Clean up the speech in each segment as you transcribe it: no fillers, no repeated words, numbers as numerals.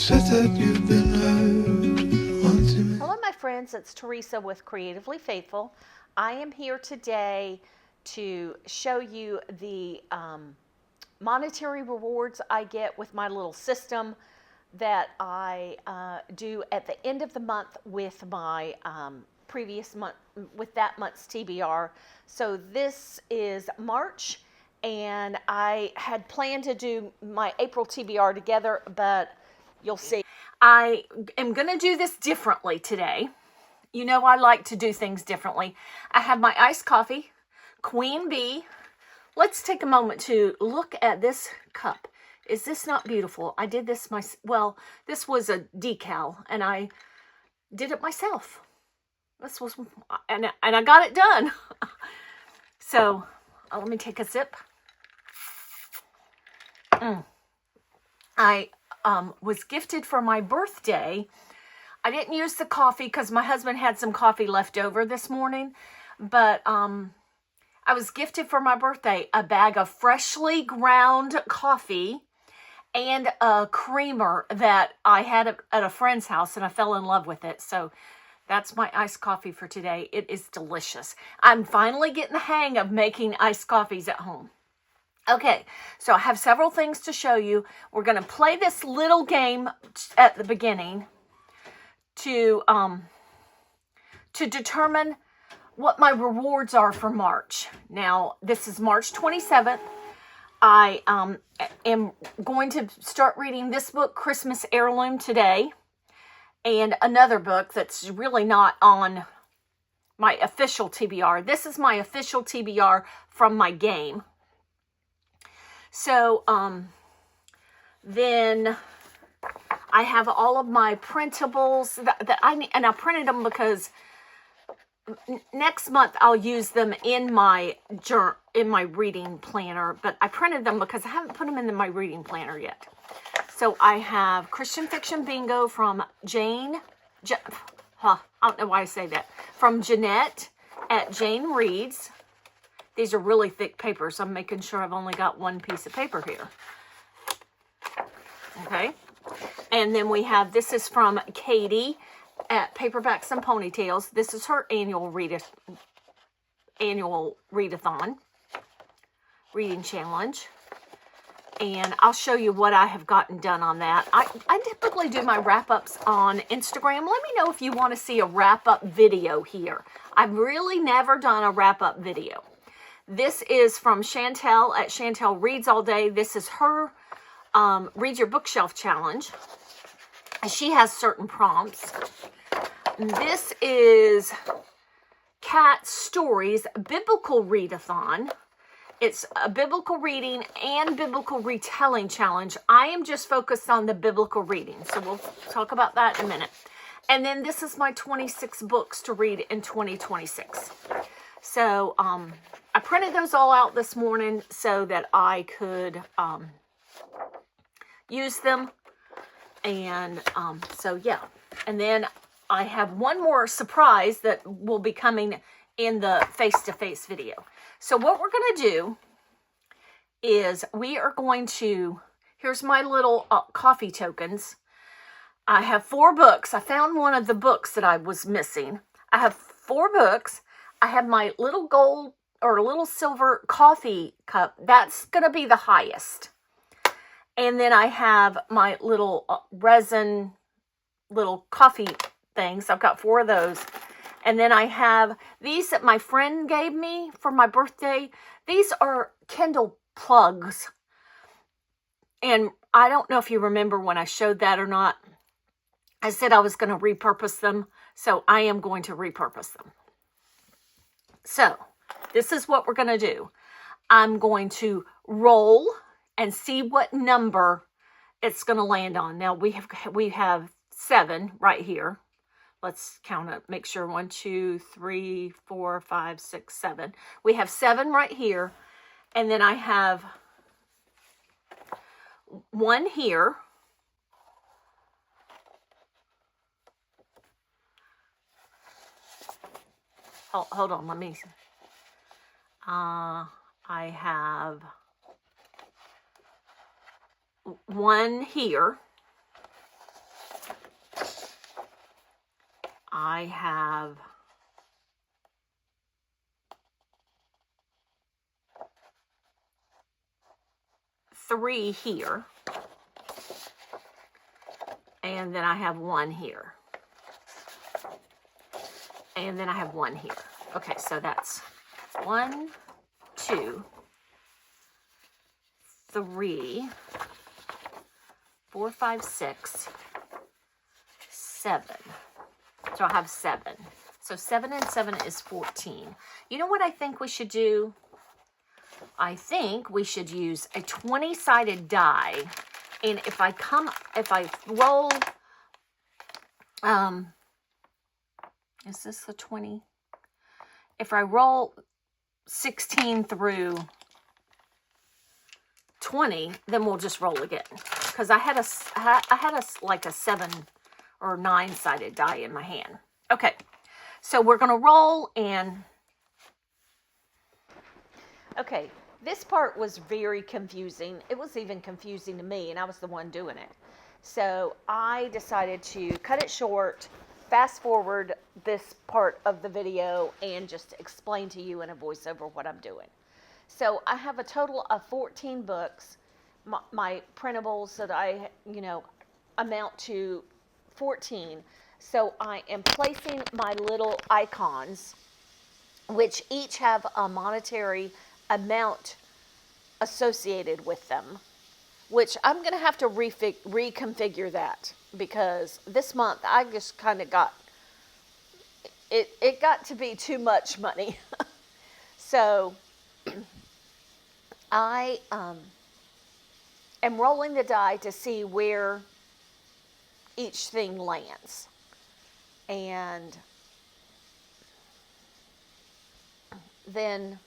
Hello, my friends. It's Teresa with Creatively Faithful. I am here today to show you the monetary rewards I get with my little system that I do at the end of the month with my previous month, with that month's TBR. So this is March, and I had planned to do my April TBR together, but you'll see. I am going to do this differently today. You know, I like to do things differently. I have my iced coffee, Queen Bee. Let's take a moment to look at this cup. Is this not beautiful? I did this well, this was a decal and I did it myself. This was, and I got it done. So let me take a sip. I was gifted for my birthday. I didn't use the coffee because my husband had some coffee left over this morning, but I was gifted for my birthday a bag of freshly ground coffee and a creamer that I had at a friend's house, and I fell in love with it. So that's my iced coffee for today. It is delicious. I'm finally getting the hang of making iced coffees at home. Okay, so I have several things to show you. We're going to play this little game at the beginning to determine what my rewards are for March. Now, this is March 27th. I am going to start reading this book, Christmas Heirloom, today, and another book that's really not on my official TBR. This is my official TBR from my game. So, then I have all of my printables that I need, and I printed them because next month I'll use them in my reading planner, but I printed them because I haven't put them in my reading planner yet. So I have Christian Fiction Bingo from I don't know why I say that, from Jeanette at Jane Reads. These are really thick papers. I'm making sure I've only got one piece of paper here. Okay. And then we have, this is from Katie at Paperbacks and Ponytails. This is her annual readathon, reading challenge. And I'll show you what I have gotten done on that. I typically do my wrap-ups on Instagram. Let me know if you want to see a wrap-up video here. I've really never done a wrap-up video. This is from Chantel at Chantel Reads All Day. This is her Read Your Bookshelf Challenge. She has certain prompts. This is Cat Stories Biblical Readathon. It's a biblical reading and biblical retelling challenge. I am just focused on the biblical reading, so we'll talk about that in a minute. And then this is my 26 books to read in 2026. So I printed those all out this morning so that I could use them. And so, yeah. And then I have one more surprise that will be coming in the face-to-face video. So what we're going to do is we are going to, here's my little coffee tokens. I have 4 books. I found one of the books that I was missing. I have 4 books. I have my little gold or little silver coffee cup. That's going to be the highest. And then I have my little resin little coffee things. I've got 4 of those. And then I have these that my friend gave me for my birthday. These are Kindle plugs. And I don't know if you remember when I showed that or not. I said I was going to repurpose them. So I am going to repurpose them. So this is what we're going to do. I'm going to roll and see what number it's going to land on. Now we have 7 right here. Let's count it. Make sure 1, 2, 3, 4, 5, 6, 7. We have 7 right here. And then I have 1 here. Oh, hold on. Let me. I have 1 here. I have three here. And then I have one here. And then I have one here. Okay, so that's 1, 2, 3, 4, 5, 6, 7. So I have 7. So 7 and 7 is 14. You know what I think we should do? I think we should use a 20-sided die. And if I roll, is this the 20? If I roll 16 through 20, then we'll just roll again. Because I had like a 7 or 9-sided die in my hand. Okay, so we're gonna roll and. Okay, this part was very confusing. It was even confusing to me, and I was the one doing it. So I decided to cut it short, fast forward this part of the video, and just explain to you in a voiceover what I'm doing. So I have a total of 14 books. My printables that I, amount to 14. So I am placing my little icons, which each have a monetary amount associated with them, which I'm going to have to reconfigure that, because this month I just kind of got, it got to be too much money. So I am rolling the die to see where each thing lands. And then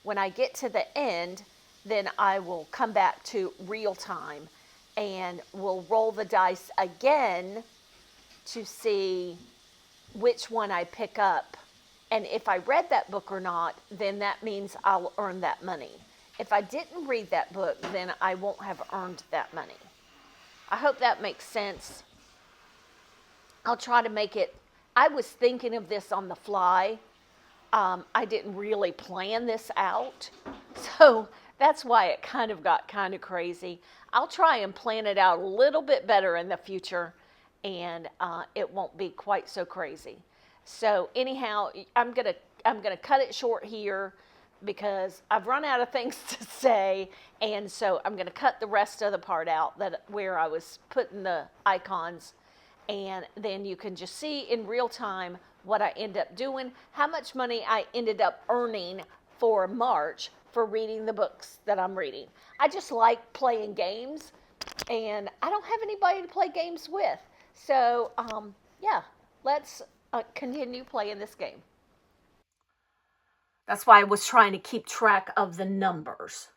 when I get to the end, then I will come back to real time and we'll roll the dice again to see which one I pick up. And if I read that book or not, then that means I'll earn that money. If I didn't read that book, then I won't have earned that money. I hope that makes sense. I'll try to make it. I was thinking of this on the fly. I didn't really plan this out, so that's why it kind of got kind of crazy. I'll try and plan it out a little bit better in the future, and it won't be quite so crazy. So anyhow, I'm gonna cut it short here because I've run out of things to say, and so I'm gonna cut the rest of the part out where I was putting the icons, and then you can just see in real time what I end up doing, how much money I ended up earning for March for reading the books that I'm reading. I just like playing games, and I don't have anybody to play games with. So, yeah, let's continue playing this game. That's why I was trying to keep track of the numbers.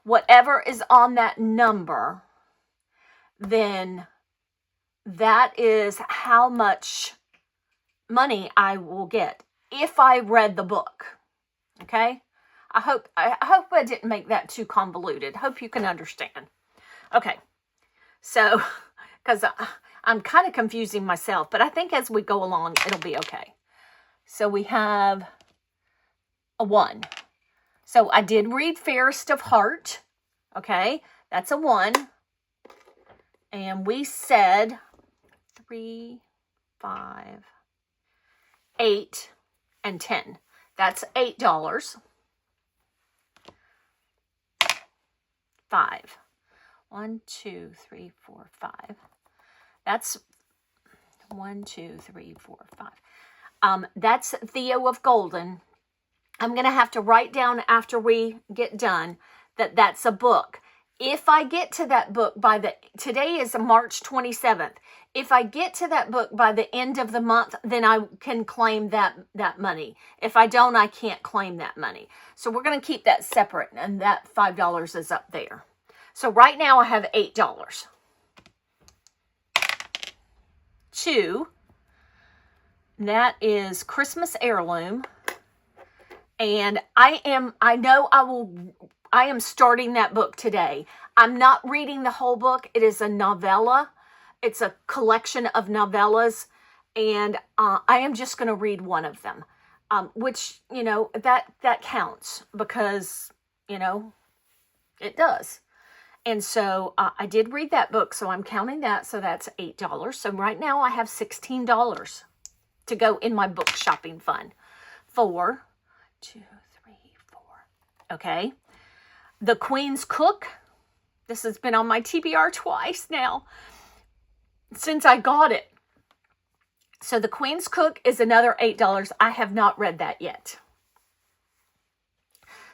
Whatever is on that number, then that is how much money I will get if I read the book. Okay? I hope I didn't make that too convoluted. Hope you can understand. Okay. So, because I'm kind of confusing myself, but I think as we go along, it'll be okay. So we have a 1. So I did read Fairest of Heart. Okay? That's a 1. And we said 3, 5, 8, and 10. That's $8. 5. 1, 2, 3, 4, 5. That's 1, 2, 3, 4, 5. That's Theo of Golden. I'm going to have to write down after we get done that that's a book. If I get to that book today is March 27th. If I get to that book by the end of the month, then I can claim that money. If I don't, I can't claim that money. So we're going to keep that separate, and that $5 is up there. So right now I have $8. 2, that is Christmas Heirloom. And I am starting that book today. I'm not reading the whole book. It is a novella. It's a collection of novellas. and I am just going to read one of them, which, you know, that counts because, you know, it does. And so I did read that book, so I'm counting that. So that's $8. So right now I have $16 to go in my book shopping fund. 4, 2, 3, 4. Okay. The Queen's Cook. This has been on my TBR twice now since I got it. So The Queen's Cook is another $8. I have not read that yet.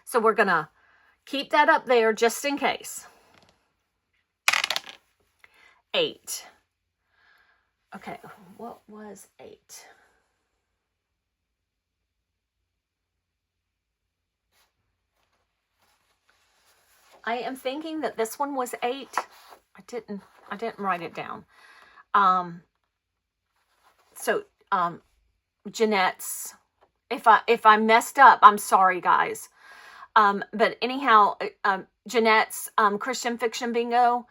So we're going to keep that up there just in case. 8. Okay, what was 8? I am thinking that this one was 8. I didn't write it down. So Jeanette's, if I messed up, I'm sorry, guys. But anyhow, Jeanette's Christian Fiction Bingo.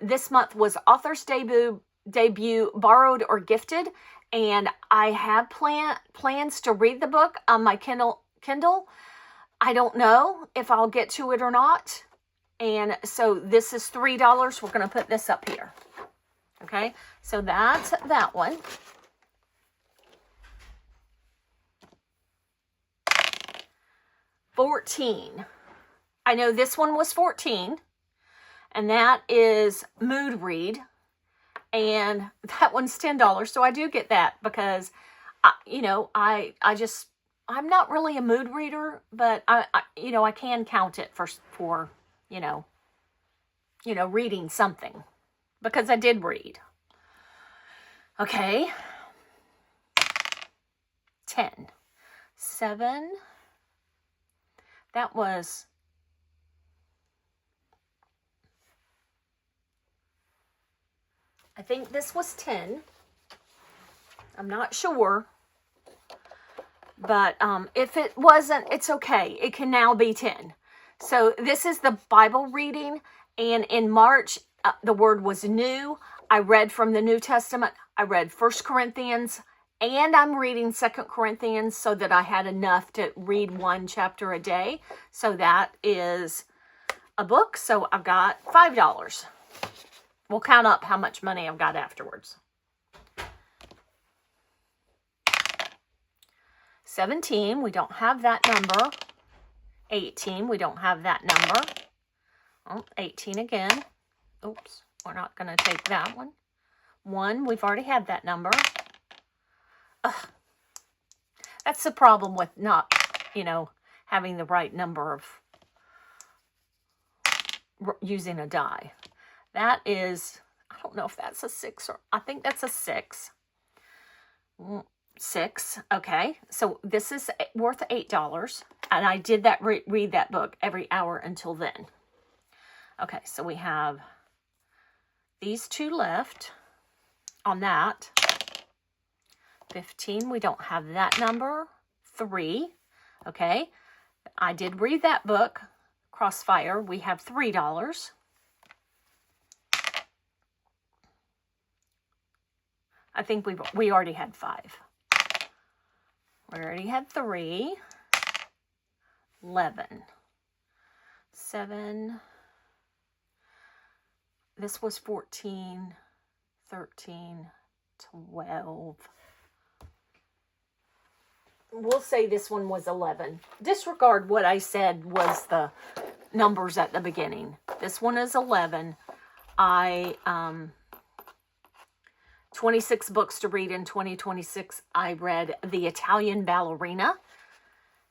This month was author's debut, Borrowed or Gifted, and I have plans to read the book on my Kindle. I don't know if I'll get to it or not, and so this is $3. We're going to put this up here. Okay, so that's that one. $14. I know this one was $14. And that is Mood Read. And that one's $10. So I do get that because, you know, I'm not really a mood reader, but I can count it for you know, reading something because I did read. Okay. 10. 7. That was... I think this was 10. I'm not sure. But if it wasn't, it's okay. It can now be 10. So this is the Bible reading. And in March, the word was new. I read from the New Testament. I read 1 Corinthians. And I'm reading 2 Corinthians so that I had enough to read 1 chapter a day. So that is a book. So I've got $5. We'll count up how much money I've got afterwards. 17, we don't have that number. 18, we don't have that number. Oh, 18 again. Oops, we're not going to take that one. 1, we've already had that number. Ugh. That's the problem with not, having the right number of using a die. That is, I don't know if that's a 6 or, I think that's a 6. 6, okay. So this is worth $8. And I did that read that book every hour until then. Okay, so we have these 2 left on that. 15, we don't have that number. 3, okay. I did read that book, Crossfire. We have $3. I think we already had 5. We already had 3. 11. 7. This was 14. 13. 12. We'll say this one was 11. Disregard what I said was the numbers at the beginning. This one is 11. 26 books to read in 2026. I read The Italian Ballerina.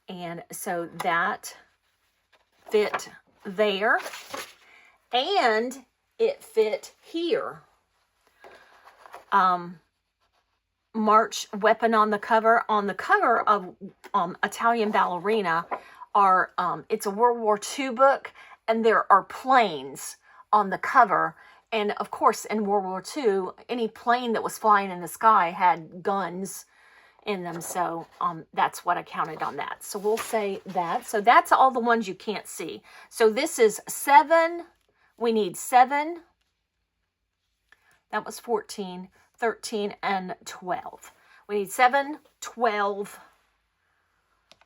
And so that fit there. And it fit here. March Weapon on the cover. On the cover of Italian Ballerina are, it's a World War II book. And there are planes on the cover. And of course, in World War II, any plane that was flying in the sky had guns in them. So that's what I counted on that. So we'll say that. So that's all the ones you can't see. So this is 7. We need 7. That was 14. 13, and 12. We need 7, 12,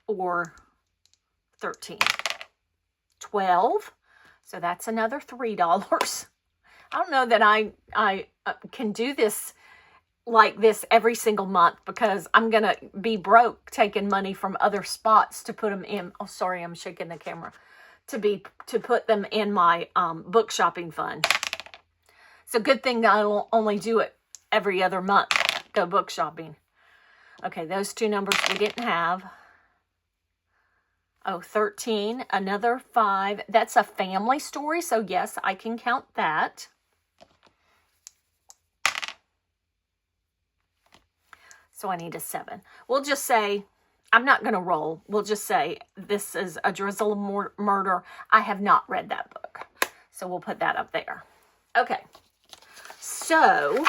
or 13. 12, so that's another $3. I don't know that I can do this like this every single month, because I'm going to be broke taking money from other spots to put them in. Oh, sorry, I'm shaking the camera. To put them in my book shopping fund. It's a good thing that I'll only do it every other month, go book shopping. Okay, those two numbers we didn't have. Oh, 13, another 5. That's a family story, so yes, I can count that. So I need a 7. We'll just say, I'm not going to roll. We'll just say this is A Drizzle of Murder. I have not read that book. So we'll put that up there. Okay. So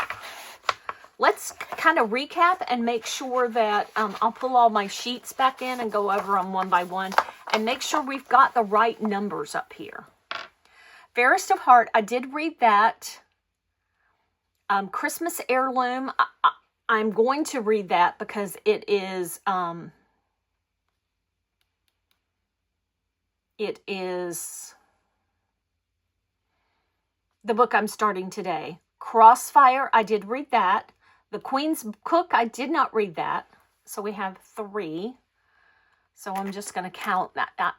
let's kind of recap and make sure that I'll pull all my sheets back in and go over them one by one and make sure we've got the right numbers up here. Fairest of Heart, I did read that. Christmas Heirloom, I'm going to read that because it is the book I'm starting today. Crossfire, I did read that. The Queen's Cook, I did not read that. So we have 3. So I'm just going to count that.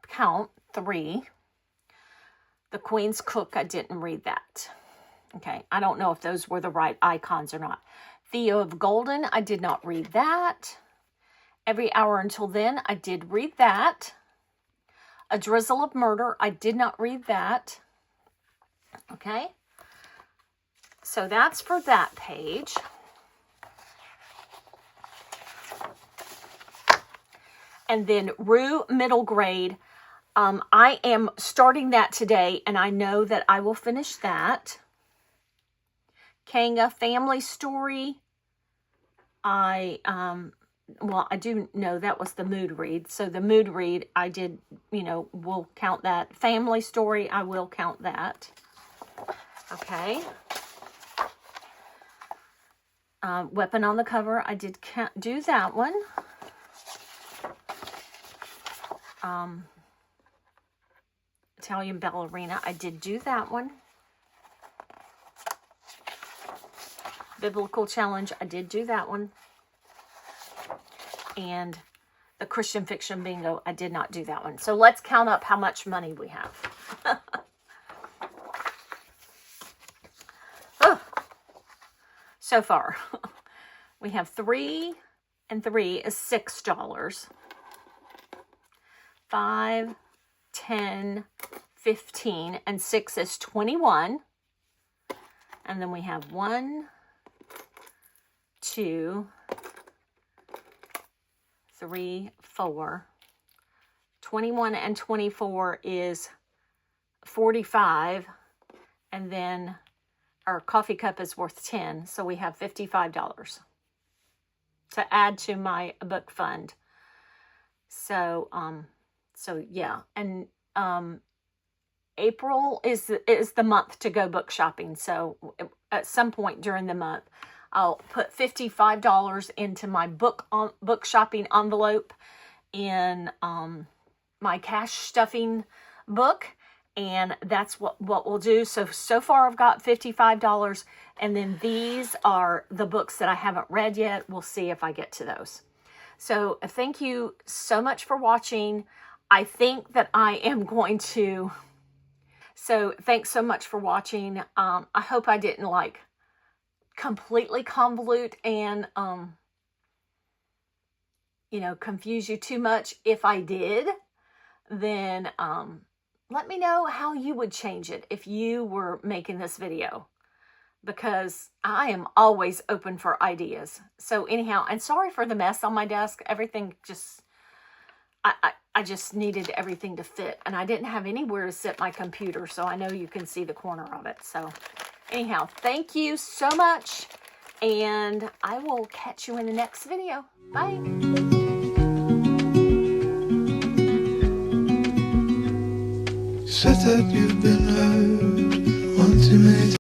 Count 3. The Queen's Cook, I didn't read that. Okay, I don't know if those were the right icons or not. Theo of Golden, I did not read that. Every Hour Until Then, I did read that. A Drizzle of Murder, I did not read that. Okay, so that's for that page. And then Rue Middle Grade, I am starting that today, and I know that I will finish that. Kanga Family Story, I do know that was the mood read. So the mood read, I did, we'll count that. Family Story, I will count that. Okay. Weapon on the Cover, I did do that one. Italian Ballerina, I did do that one. Biblical Challenge, I did do that one. And the Christian Fiction Bingo, I did not do that one. So let's count up how much money we have. Oh. So far, we have 3 and 3 is $6. 5, 10, 15, and 6 is 21. And then we have 1, 2, 3, 4. 21 and 24 is 45. And then our coffee cup is worth 10. So we have $55 to add to my book fund. So, yeah. And, April is the month to go book shopping. So at some point during the month, I'll put $55 into my book shopping envelope in my cash stuffing book, and that's what we'll do. So far I've got $55, and then these are the books that I haven't read yet. We'll see if I get to those. So thank you so much for watching. I think that I am going to... So thanks so much for watching. I hope I didn't completely convolute and, confuse you too much. If I did, then let me know how you would change it if you were making this video, because I am always open for ideas. So anyhow, and sorry for the mess on my desk. Everything just, I just needed everything to fit, and I didn't have anywhere to sit my computer, so I know you can see the corner of it. So anyhow, thank you so much, and I will catch you in the next video. Bye. Said that you've been hurt one too many times.